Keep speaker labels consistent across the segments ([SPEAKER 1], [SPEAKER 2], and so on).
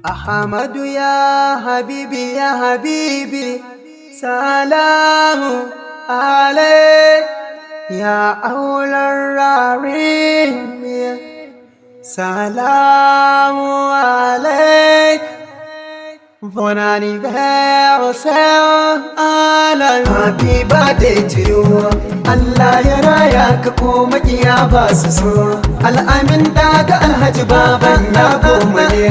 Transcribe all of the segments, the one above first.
[SPEAKER 1] أحمد يا حبيبي يا حبيبي سلام عليك يا أولى الرحيم سلام عليك Bon anniversaire Alan Happy birthday to you Allah ya raya ka ko makiya ba su so Al'amin daga Alhaji baban ya goma ne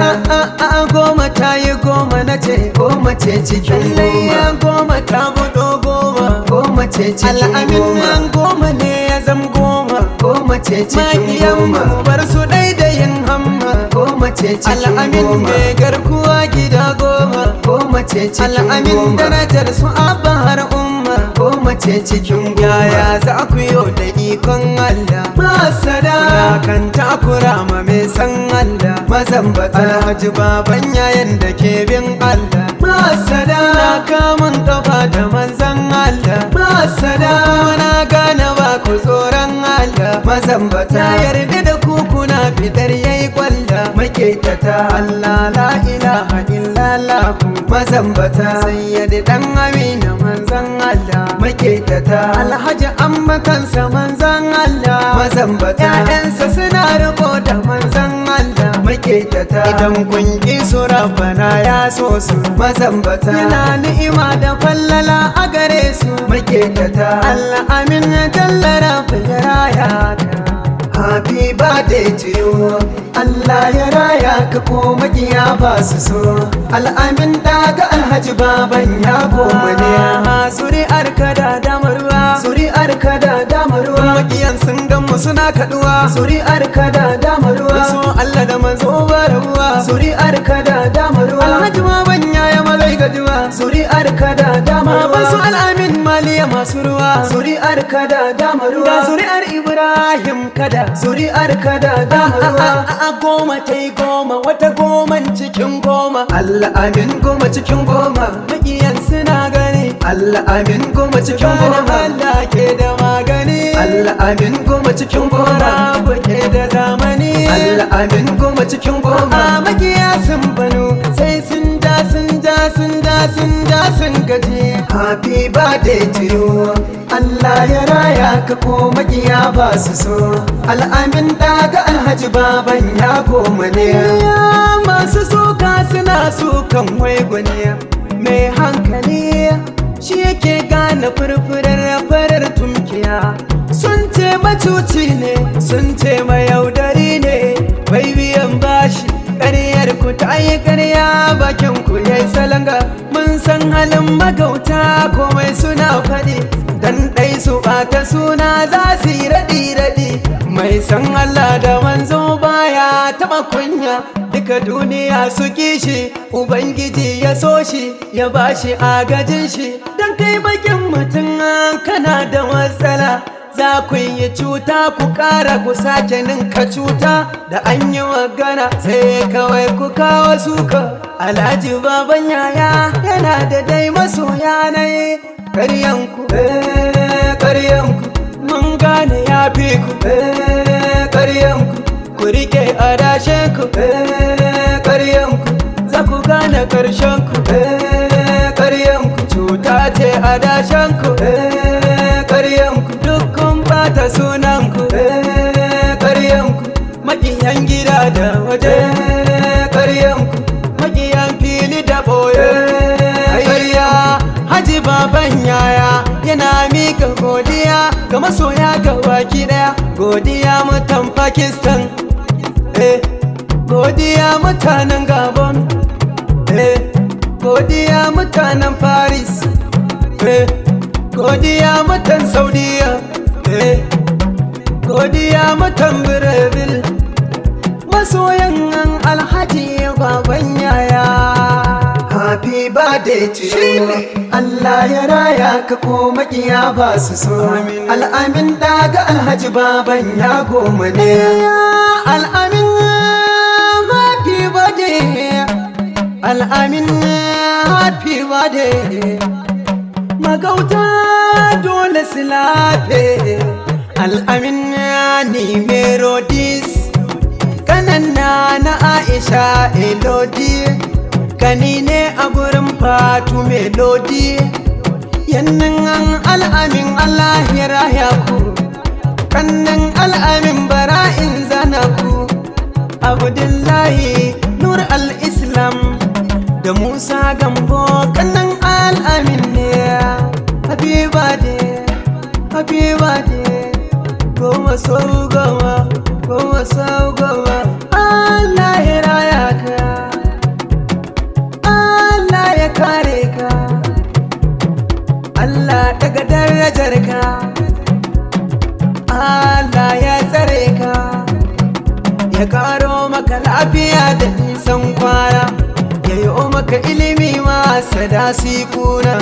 [SPEAKER 1] goma ta yi goma na ce goma ce cikin goma goma ta budo goma goma ce cikin goma Al'amin goma ne ya zam goma goma ce cikin goma bar su yin hamma goma ce cikin goma Al'amin mai garkuwa gida goma goma ce cikin goma Al'amin darajar su abba har umma goma ce cikin goma Yaya za ku yi da ikon Allah masada na kan takura ma mai san Allah mazambata Alhaji baban yayin da ke bin Allah masada na kamun kafa da manzan Allah masada na gane ba ku tsoron Allah mazambata yarda da ku kuna fitar yayi kwalla maƙetata Allah la ilaha illallah mazambata sayyidi dan amina manzan Allah maƙetata Alhaji amma kansa manzan Allah mazambata ƴaƴansa suna riko da manzan Allah maƙetata idan kun ki su rabbana ya so su mazambata yana ni'ima da fallala a gare su maƙetata Allah amin tallara firaya Happy birthday to you Allah ya raya ka ko makiya ba su so Al'amin daga Alhaji baban ya goma ne Zuri'ar ka da damarwa Zuri'ar ka da damarwa makiyan sun gamu suna kaduwa Zuri'ar ka da damarwa so Allah da manzo barawa Zuri'ar ka da damarwa Alhaji baban ya malai gajuwa Zuri'ar ka da damarwa su Al'amin maliya masu ruwa Zuri'ar ka da damarwa ga zuri'ar Ibrahim kada Zuri'ar ka da damarwa goma ta yi goma wata goman cikin goma Allah amin goma cikin goma makiyan suna gani Allah amin goma cikin goma Allah ke da magani Allah amin goma cikin goma Rabu ke da zamani Allah amin goma cikin goma makiya sun banu sai sun ja sun ja sun ja sun ja sun gaji Happy birthday to you Allah ya raya ka ko makiya ba su so Al'amin daga Alhaji baban ya goma ne masu suka suna sukan waigwani mai hankali shi yake gane furfurar farar tumkiya sun ce macuci ne sun ce mayaudari ne bai biyan bashi ƙaryar ku ta yi ƙarya bakin ku yayi salanga mun san halin magauta komai suna faɗi dan ɗai su ɓata suna za su yi raɗi-raɗi mai san Allah da manzo baya taɓa kunya duka duniya su kishi ubangiji ya so shi ya bashi agajin shi dan kai bakin mutum kana da matsala za ku yi cuta ku ƙara ku sake ninka cuta da an yi magana sai kawai ku kawo suka Alhaji baban yaya yana da dai masoya na yi ƙaryanku ƙaryanku mun gane ya fi ku ƙaryanku ku rike adashenku ƙaryanku za ku gane ƙarshenku ƙaryanku cuta ce adashenku ƙaryanku dukkan bata sunanku ƙaryanku maƙiyan gida da waje ƙaryanku maƙiyan fili da ɓoye Haji baban yaya yana mika godiya ga masoya ga baki daya godiya mutan Pakistan godiya mutanen Gabon godiya mutanen Paris godiya mutan Saudiya godiya mutan Brazil masoyan Alhaji baban yaya Happy birthday to you Allah ya raya ka ko makiya ba su so Al'amin daga Alhaji baban ya goma ne Al'amin happy birthday Al'amin happy birthday magauta dole su lafe Al'amin ni melodies kanana na Aisha Elodie fatu melodi yannan al'amin Allah ya raya ku kannan al'amin bara'in zana ku Abdullahi Nur al-Islam da Musa Gambo kannan al'amin ne Habiba de Habiba de goma sau goma goma sau goma Allah ya raya ka Allah ya kare ka Allah daga darajar ka Allah ya tsare ka ya karo maka lafiya da nisan kwana ya yi maka ilimi masu dasi kuna